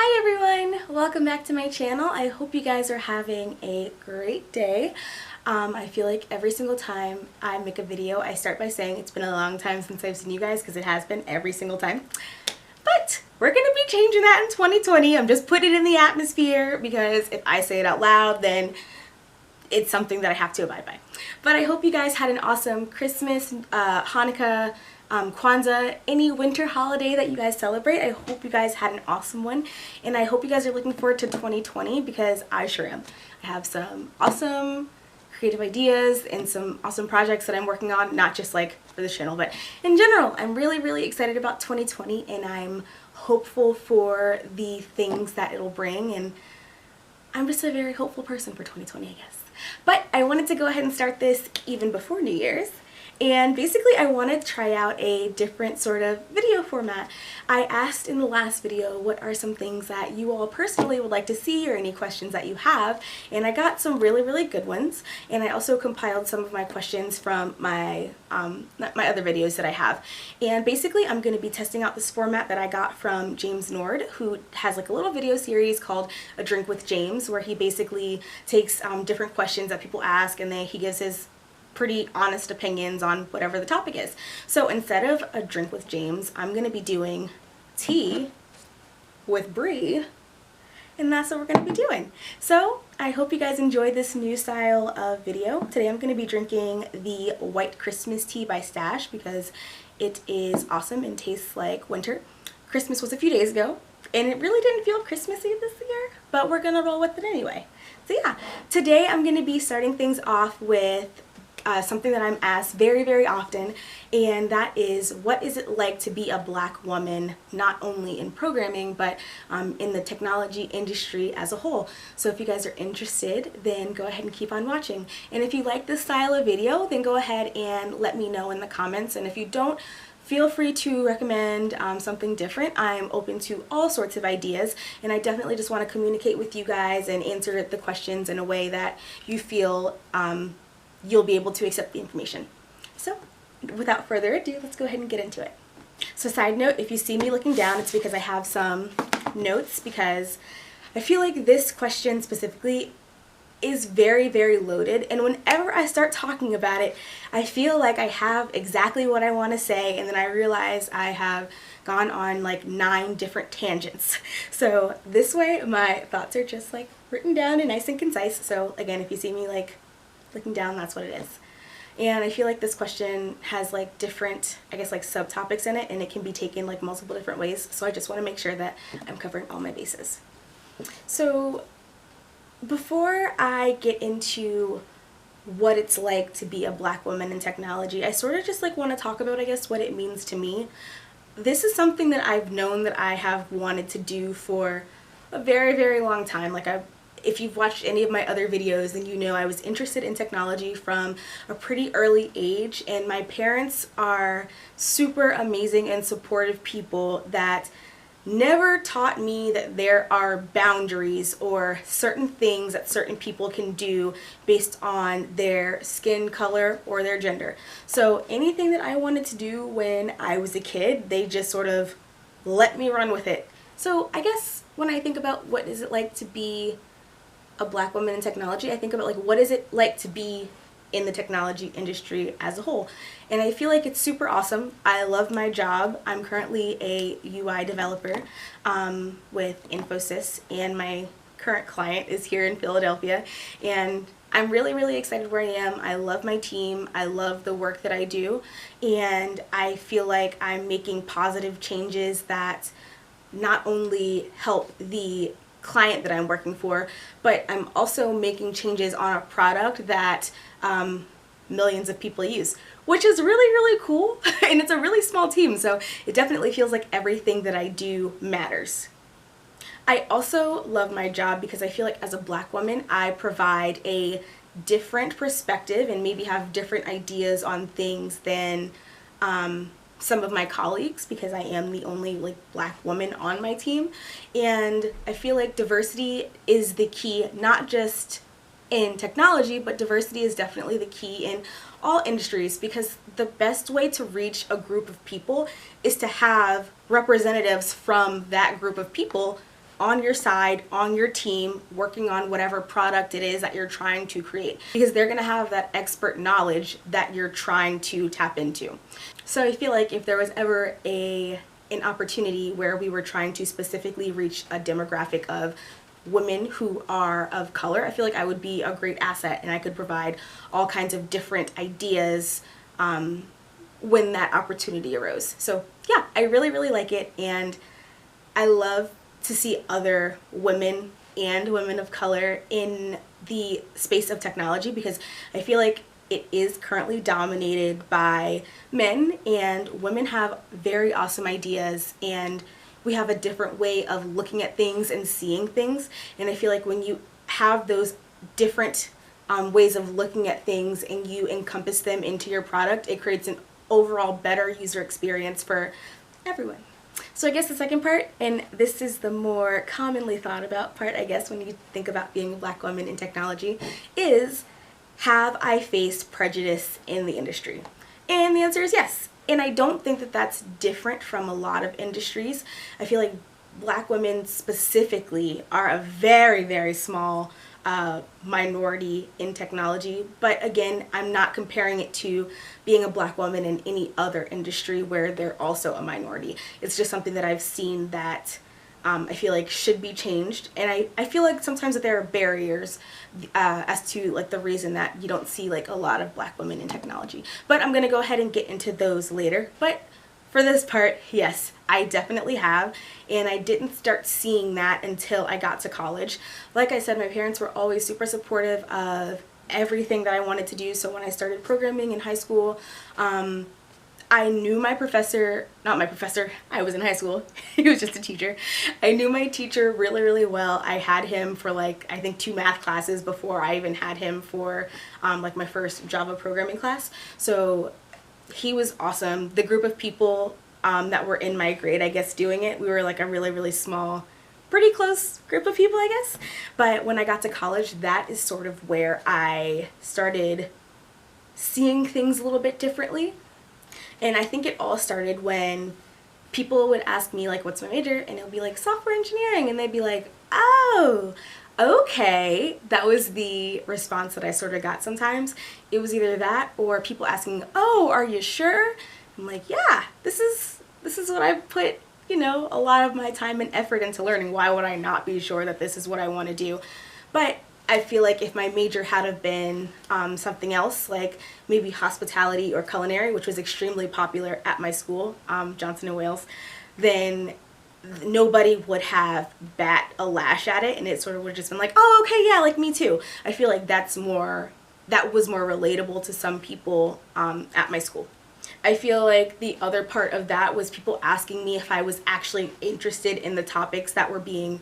Hi everyone! Welcome back to my channel. I hope you guys are having a great day. I feel like every single time I make a video, I start by saying it's been a long time since I've seen you guys, because it has been every single time. But we're going to be changing that in 2020. I'm just putting it in the atmosphere because if I say it out loud, then it's something that I have to abide by. But I hope you guys had an awesome Christmas, Hanukkah, Kwanzaa, any winter holiday that you guys celebrate. I hope you guys had an awesome one, and I hope you guys are looking forward to 2020 because I sure am. I have some awesome creative ideas and some awesome projects that I'm working on, not just like for this channel, but in general. I'm really excited about 2020, and I'm hopeful for the things that it'll bring, and I'm just a very hopeful person for 2020, I guess. But I wanted to go ahead and start this even before New Year's. And basically I want to try out a different sort of video format. I asked in the last video what are some things that you all personally would like to see or any questions that you have, and I got some really good ones, and I also compiled some of my questions from my my other videos that I have. And basically I'm going to be testing out this format that I got from James Nord, who has like a little video series called A Drink with James, where he basically takes different questions that people ask, and then he gives his pretty honest opinions on whatever the topic is. So instead of A Drink with James, I'm going to be doing Tea with Bree, and that's what we're going to be doing. So I hope you guys enjoy this new style of video. Today I'm going to be drinking the White Christmas Tea by Stash because it is awesome and tastes like winter. Christmas was a few days ago, and it really didn't feel Christmassy this year, but we're going to roll with it anyway. So yeah, today I'm going to be starting things off with something that I'm asked very often, and that is, what is it like to be a black woman, not only in programming but in the technology industry as a whole. So if you guys are interested, then go ahead and keep on watching, and if you like this style of video, then go ahead and let me know in the comments, and if you don't, feel free to recommend something different. I'm open to all sorts of ideas, and I definitely just want to communicate with you guys and answer the questions in a way that you feel you'll be able to accept the information. So without further ado, let's go ahead and get into it. So side note, if you see me looking down, it's because I have some notes, because I feel like this question specifically is very loaded, and whenever I start talking about it, I feel like I have exactly what I want to say, and then I realize I have gone on like 9 different tangents. So this way my thoughts are just like written down and nice and concise. So again, if you see me like looking down, that's what it is. And I feel like this question has like different, I guess, like subtopics in it, and it can be taken like multiple different ways, so I just want to make sure that I'm covering all my bases. So before I get into what it's like to be a black woman in technology, I sort of just like want to talk about, I guess, what it means to me. This is something that I've known that I have wanted to do for a very long time. Like, if you've watched any of my other videos, then you know I was interested in technology from a pretty early age, and my parents are super amazing and supportive people that never taught me that there are boundaries or certain things that certain people can do based on their skin color or their gender. So anything that I wanted to do when I was a kid, they just sort of let me run with it. So I guess when I think about what is it like to be a black woman in technology, I think about like, what is it like to be in the technology industry as a whole, and I feel like it's super awesome. I love my job. I'm currently a UI developer with Infosys, and my current client is here in Philadelphia, and I'm really excited where I am. I love my team. I love the work that I do, and I feel like I'm making positive changes that not only help the client that I'm working for, but I'm also making changes on a product that millions of people use, which is really cool. And it's a really small team, so it definitely feels like everything that I do matters. I also love my job because I feel like as a black woman, I provide a different perspective and maybe have different ideas on things than some of my colleagues, because I am the only like black woman on my team, and I feel like diversity is the key, not just in technology, but diversity is definitely the key in all industries, because the best way to reach a group of people is to have representatives from that group of people on your side, on your team, working on whatever product it is that you're trying to create, because they're going to have that expert knowledge that you're trying to tap into. So I feel like if there was ever an opportunity where we were trying to specifically reach a demographic of women who are of color, I feel like I would be a great asset, and I could provide all kinds of different ideas when that opportunity arose. So yeah, I really, really like it, and I love to see other women and women of color in the space of technology, because I feel like it is currently dominated by men, and women have very awesome ideas, and we have a different way of looking at things and seeing things. And I feel like when you have those different ways of looking at things and you encompass them into your product, it creates an overall better user experience for everyone. So I guess the second part, and this is the more commonly thought about part, I guess, when you think about being a Black woman in technology, is, have I faced prejudice in the industry? And the answer is yes. And I don't think that that's different from a lot of industries. I feel like Black women specifically are a very, very small minority in technology. But again, I'm not comparing it to being a Black woman in any other industry where they're also a minority. It's just something that I've seen that I feel like should be changed. And I feel like sometimes that there are barriers as to like the reason that you don't see like a lot of Black women in technology. But I'm going to go ahead and get into those later. But for this part, yes, I definitely have, and I didn't start seeing that until I got to college. Like I said, my parents were always super supportive of everything that I wanted to do. So when I started programming in high school, I knew my professor, not my professor, I was in high school, he was just a teacher. I knew my teacher really, really well. I had him for like, I think 2 math classes before I even had him for like my first Java programming class. So he was awesome. The group of people that were in my grade, I guess, doing it, we were like a really, really small, pretty close group of people, I guess. But when I got to college, that is sort of where I started seeing things a little bit differently. And I think it all started when people would ask me, like, what's my major? And it would be like, software engineering. And they'd be like, oh, okay. That was the response that I sort of got sometimes. It was either that or people asking, oh, are you sure? I'm like, yeah, this is what I put, you know, a lot of my time and effort into learning. Why would I not be sure that this is what I want to do? But I feel like if my major had have been something else, like maybe hospitality or culinary, which was extremely popular at my school, Johnson & Wales, then nobody would have bat a lash at it, and it sort of would have just been like, oh, okay, yeah, like me too. I feel like that was more relatable to some people at my school. I feel like the other part of that was people asking me if I was actually interested in the topics that were being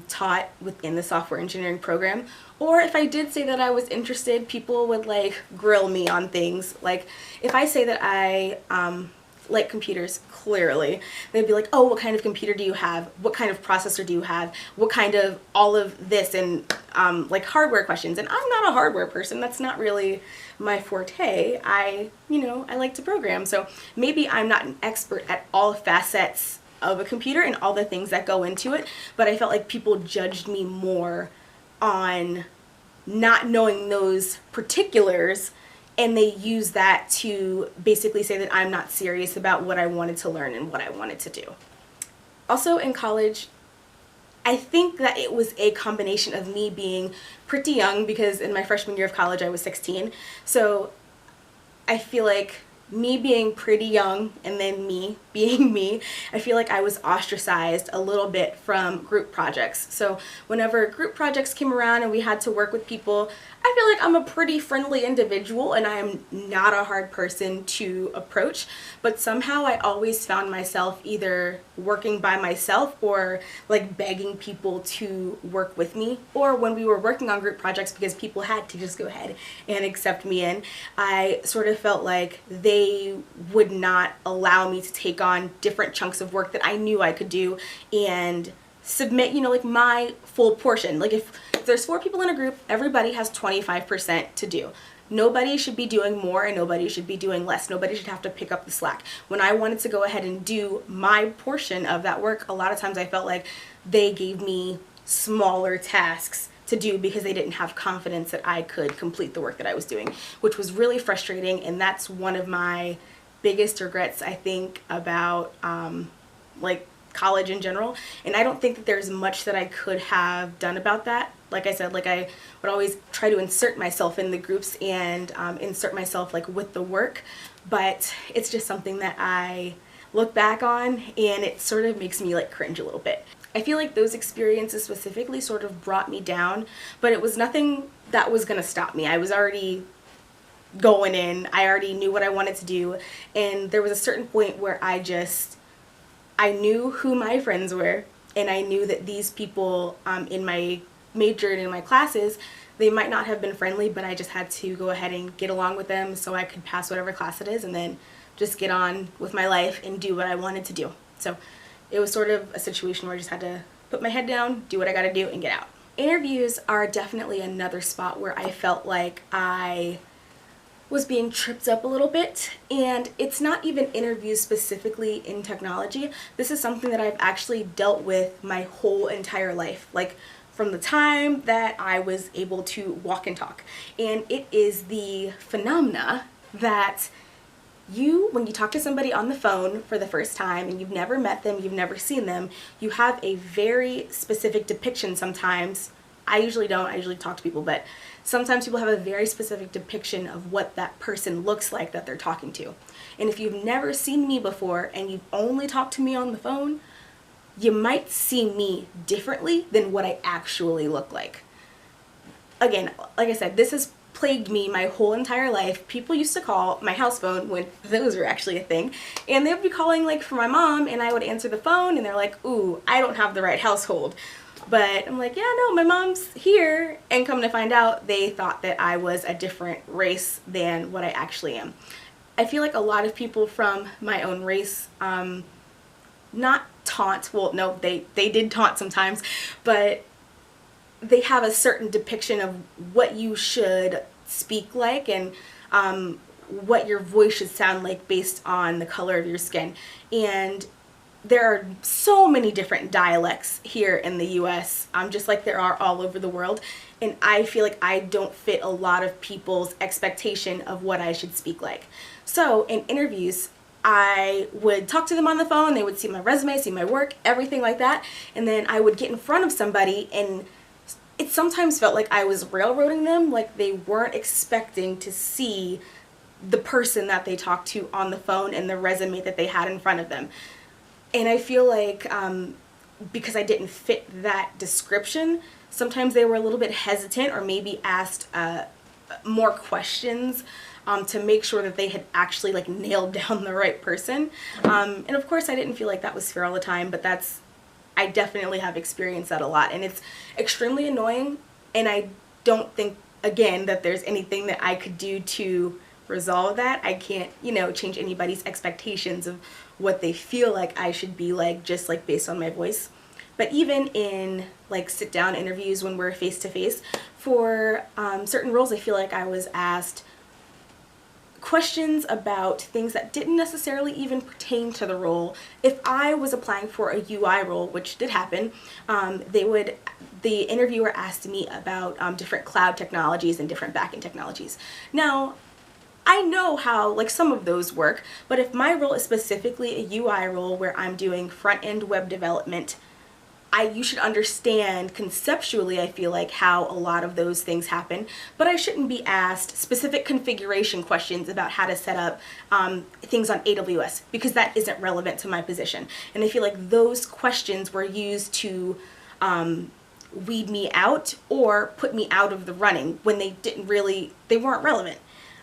taught within the software engineering program, or if I did say that I was interested, people would like grill me on things. Like if I say that I like computers, clearly they'd be like, oh, what kind of computer do you have? What kind of processor do you have? What kind of all of this, and like hardware questions. And I'm not a hardware person. That's not really my forte. I like to program. So maybe I'm not an expert at all facets of a computer and all the things that go into it, but I felt like people judged me more on not knowing those particulars, and they use that to basically say that I'm not serious about what I wanted to learn and what I wanted to do. Also in college, I think that it was a combination of me being pretty young, because in my freshman year of college I was 16, so I feel like me being pretty young and then me being me, I feel like I was ostracized a little bit from group projects. So whenever group projects came around and we had to work with people, I feel like I'm a pretty friendly individual and I am not a hard person to approach, but somehow I always found myself either working by myself or like begging people to work with me. Or when we were working on group projects, because people had to just go ahead and accept me in, I sort of felt like they would not allow me to take on different chunks of work that I knew I could do and submit, like my full portion. Like if there's 4 people in a group, everybody has 25% to do. nobody should be doing more and nobody should be doing less. Nobody should have to pick up the slack. When I wanted to go ahead and do my portion of that work, a lot of times I felt like they gave me smaller tasks to do because they didn't have confidence that I could complete the work that I was doing, which was really frustrating. And that's one of my biggest regrets, I think, about like college in general. And I don't think that there's much that I could have done about that. Like I said, like I would always try to insert myself in the groups and insert myself like with the work, but it's just something that I look back on and it sort of makes me like cringe a little bit. I feel like those experiences specifically sort of brought me down, but it was nothing that was gonna stop me. I was already going in, I already knew what I wanted to do, and there was a certain point where I knew who my friends were, and I knew that these people in my major and in my classes, they might not have been friendly, but I just had to go ahead and get along with them so I could pass whatever class it is and then just get on with my life and do what I wanted to do. So it was sort of a situation where I just had to put my head down, do what I gotta do, and get out. Interviews are definitely another spot where I felt like I was being tripped up a little bit, and it's not even interviews specifically in technology. This is something that I've actually dealt with my whole entire life, like from the time that I was able to walk and talk. And it is the phenomena that when you talk to somebody on the phone for the first time and you've never met them, you've never seen them, you have a very specific depiction sometimes. I usually don't, I usually talk to people, but sometimes people have a very specific depiction of what that person looks like that they're talking to. And if you've never seen me before and you've only talked to me on the phone, you might see me differently than what I actually look like. Again, like I said, this has plagued me my whole entire life. People used to call my house phone when those were actually a thing, and they would be calling like for my mom, and I would answer the phone and they're like, ooh, I don't have the right household. But I'm like, yeah, no, my mom's here. And come to find out, they thought that I was a different race than what I actually am. I feel like a lot of people from my own race, not taunt, well, no, they did taunt sometimes, but they have a certain depiction of what you should speak like and what your voice should sound like based on the color of your skin. And there are so many different dialects here in the US, just like there are all over the world. And I feel like I don't fit a lot of people's expectation of what I should speak like. So in interviews, I would talk to them on the phone, they would see my resume, see my work, everything like that. And then I would get in front of somebody and it sometimes felt like I was railroading them, like they weren't expecting to see the person that they talked to on the phone and the resume that they had in front of them. And I feel like because I didn't fit that description, sometimes they were a little bit hesitant or maybe asked more questions to make sure that they had actually like nailed down the right person. And of course I didn't feel like that was fair all the time, but I definitely have experienced that a lot, and it's extremely annoying, and I don't think, again, that there's anything that I could do to resolve that. I can't, change anybody's expectations of what they feel like I should be like, just like based on my voice. But even in like sit down interviews when we're face to face, for certain roles, I feel like I was asked questions about things that didn't necessarily even pertain to the role. If I was applying for a UI role, which did happen, the interviewer asked me about different cloud technologies and different backend technologies. Now, I know how like some of those work, but if my role is specifically a UI role where I'm doing front-end web development, you should understand conceptually, I feel like, how a lot of those things happen, but I shouldn't be asked specific configuration questions about how to set up things on AWS, because that isn't relevant to my position. And I feel like those questions were used to weed me out or put me out of the running when they weren't relevant.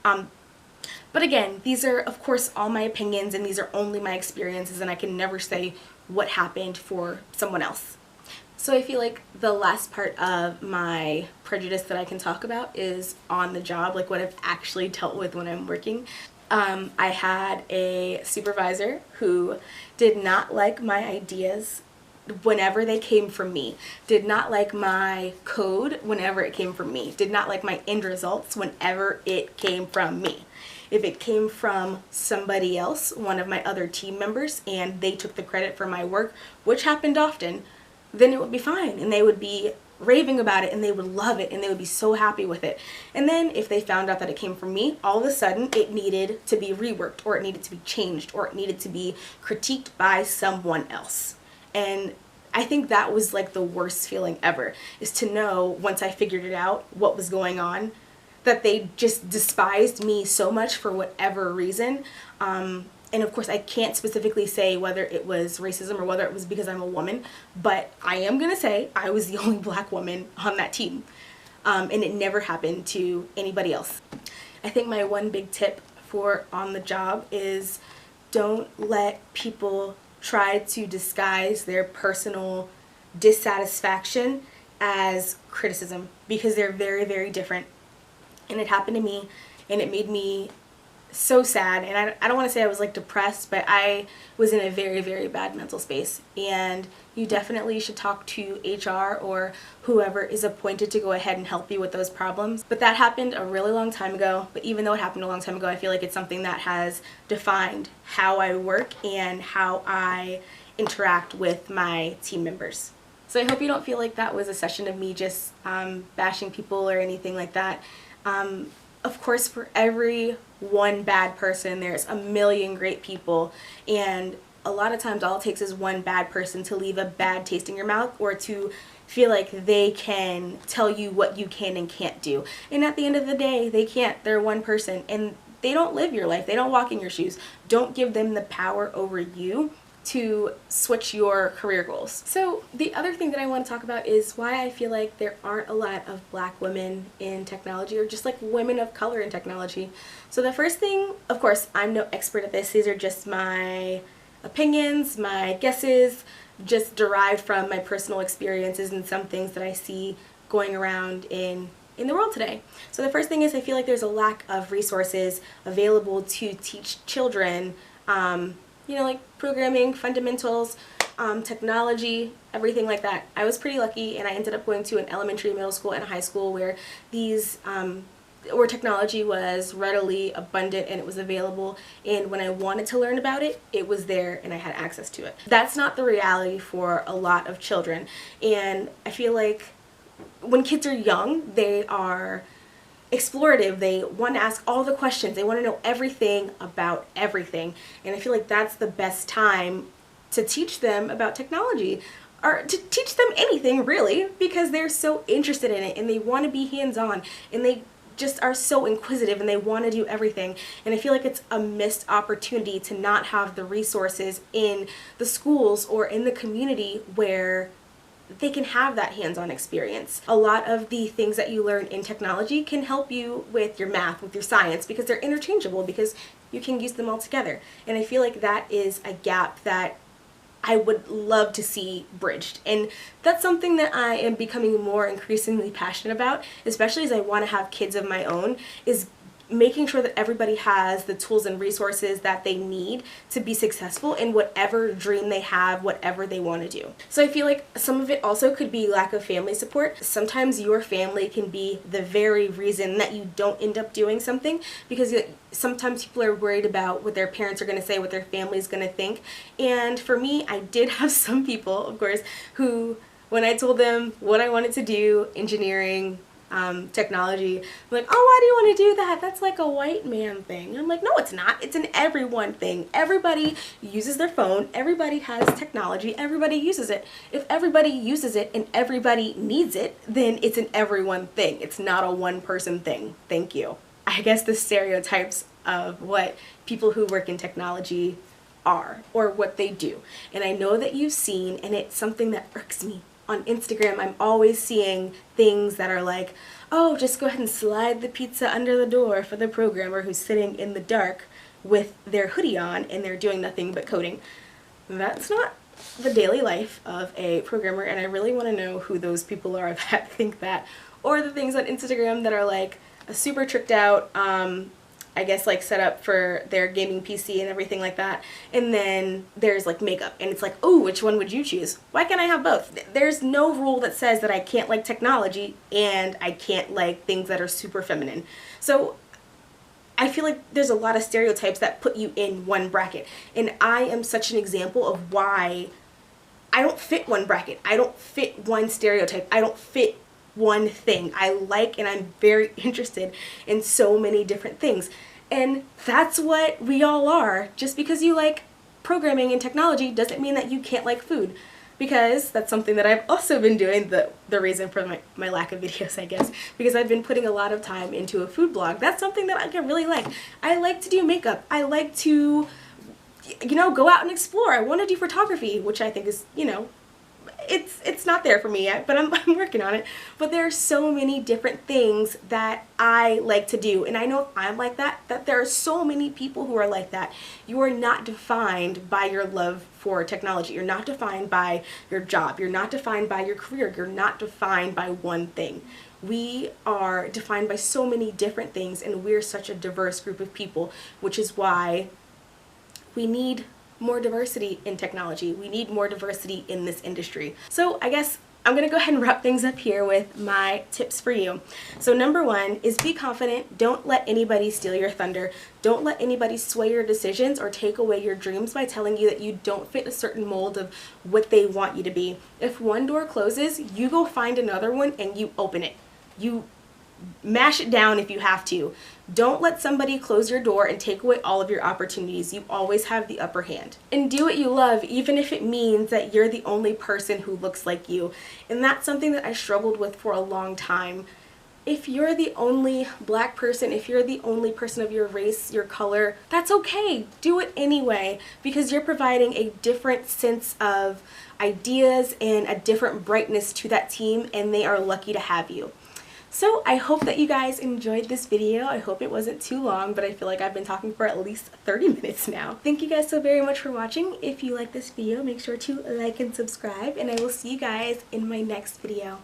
But again, these are, of course, all my opinions, and these are only my experiences, and I can never say what happened for someone else. So I feel like the last part of my prejudice that I can talk about is on the job, like what I've actually dealt with when I'm working. I had a supervisor who did not like my ideas whenever they came from me, did not like my code whenever it came from me, did not like my end results whenever it came from me. If it came from somebody else, one of my other team members, and they took the credit for my work, which happened often, then it would be fine, and they would be raving about it, and they would love it, and they would be so happy with it. And then if they found out that it came from me, all of a sudden it needed to be reworked, or it needed to be changed, or it needed to be critiqued by someone else. And I think that was like the worst feeling ever, is to know, once I figured it out, what was going on, that they just despised me so much for whatever reason. And of course I can't specifically say whether it was racism or whether it was because I'm a woman, but I am gonna say I was the only black woman on that team. And it never happened to anybody else. I think my one big tip for on the job is don't let people try to disguise their personal dissatisfaction as criticism, because they're very, very different. And it happened to me, and it made me so sad. And I don't want to say I was like depressed, but I was in a very, very bad mental space. And you definitely should talk to HR or whoever is appointed to go ahead and help you with those problems. But that happened a really long time ago. But even though it happened a long time ago, I feel like it's something that has defined how I work and how I interact with my team members. So I hope you don't feel like that was a session of me just bashing people or anything like that. Of course, for every one bad person, there's a million great people, and a lot of times all it takes is one bad person to leave a bad taste in your mouth, or to feel like they can tell you what you can and can't do. And at the end of the day, they can't. They're one person, and they don't live your life. They don't walk in your shoes. Don't give them the power over you to switch your career goals. So the other thing that I want to talk about is why I feel like there aren't a lot of black women in technology, or just like women of color in technology. So the first thing, of course, I'm no expert at this. These are just my opinions, my guesses, just derived from my personal experiences and some things that I see going around in the world today. So the first thing is I feel like there's a lack of resources available to teach children you know, like programming, fundamentals, technology, everything like that. I was pretty lucky, and I ended up going to an elementary, middle school, and a high school where these, where technology was readily abundant and it was available, and when I wanted to learn about it, it was there and I had access to it. That's not the reality for a lot of children, and I feel like when kids are young, they are explorative. They want to ask all the questions. They want to know everything about everything. And I feel like that's the best time to teach them about technology, or to teach them anything really, because they're so interested in it and they want to be hands-on, and they just are so inquisitive and they want to do everything. And I feel like it's a missed opportunity to not have the resources in the schools or in the community where they can have that hands-on experience. A lot of the things that you learn in technology can help you with your math, with your science, because they're interchangeable, because you can use them all together. And I feel like that is a gap that I would love to see bridged. And that's something that I am becoming more increasingly passionate about, especially as I want to have kids of my own, is making sure that everybody has the tools and resources that they need to be successful in whatever dream they have, whatever they want to do. So I feel like some of it also could be lack of family support. Sometimes your family can be the very reason that you don't end up doing something, because sometimes people are worried about what their parents are going to say, what their family is going to think. And for me, I did have some people, of course, who, when I told them what I wanted to do, engineering, technology, I'm like, oh, why do you want to do that? That's like a white man thing. And I'm like, no, it's not. It's an everyone thing. Everybody uses their phone. Everybody has technology. Everybody uses it. If everybody uses it and everybody needs it, then it's an everyone thing. It's not a one person thing. Thank you. I guess the stereotypes of what people who work in technology are, or what they do. And I know that you've seen, and it's something that irks me. On Instagram, I'm always seeing things that are like, oh, just go ahead and slide the pizza under the door for the programmer who's sitting in the dark with their hoodie on and they're doing nothing but coding. That's not the daily life of a programmer, and I really want to know who those people are that think that. Or the things on Instagram that are like a super tricked out I guess, like set up for their gaming PC and everything like that. And then there's like makeup, and it's like, oh, which one would you choose? Why can't I have both? There's no rule that says that I can't like technology and I can't like things that are super feminine. So I feel like there's a lot of stereotypes that put you in one bracket, and I am such an example of why I don't fit one bracket. I don't fit one stereotype. I don't fit one thing. I like and I'm very interested in so many different things. And that's what we all are. Just because you like programming and technology doesn't mean that you can't like food. Because that's something that I've also been doing, the reason for my lack of videos, I guess, because I've been putting a lot of time into a food blog. That's something that I can really like. I like to do makeup. I like to, you know, go out and explore. I want to do photography, which I think is, you know, it's not there for me yet, but I'm working on it. But there are so many different things that I like to do, and I know if I'm like that there are so many people who are like that. You are not defined by your love for technology. You're not defined by your job. You're not defined by your career. You're not defined by one thing. We are defined by so many different things, and we're such a diverse group of people, which is why we need more diversity in technology. We need more diversity in this industry. So I guess I'm gonna go ahead and wrap things up here with my tips for you. So number one is be confident. Don't let anybody steal your thunder. Don't let anybody sway your decisions or take away your dreams by telling you that you don't fit a certain mold of what they want you to be. If one door closes, you go find another one and you open it. You mash it down if you have to. Don't let somebody close your door and take away all of your opportunities. You always have the upper hand. And do what you love, even if it means that you're the only person who looks like you. And that's something that I struggled with for a long time. If you're the only black person, if you're the only person of your race, your color, that's okay. Do it anyway, because you're providing a different sense of ideas and a different brightness to that team, and they are lucky to have you. So I hope that you guys enjoyed this video. I hope it wasn't too long, but I feel like I've been talking for at least 30 minutes now. Thank you guys so very much for watching. If you like this video, make sure to like and subscribe, and I will see you guys in my next video.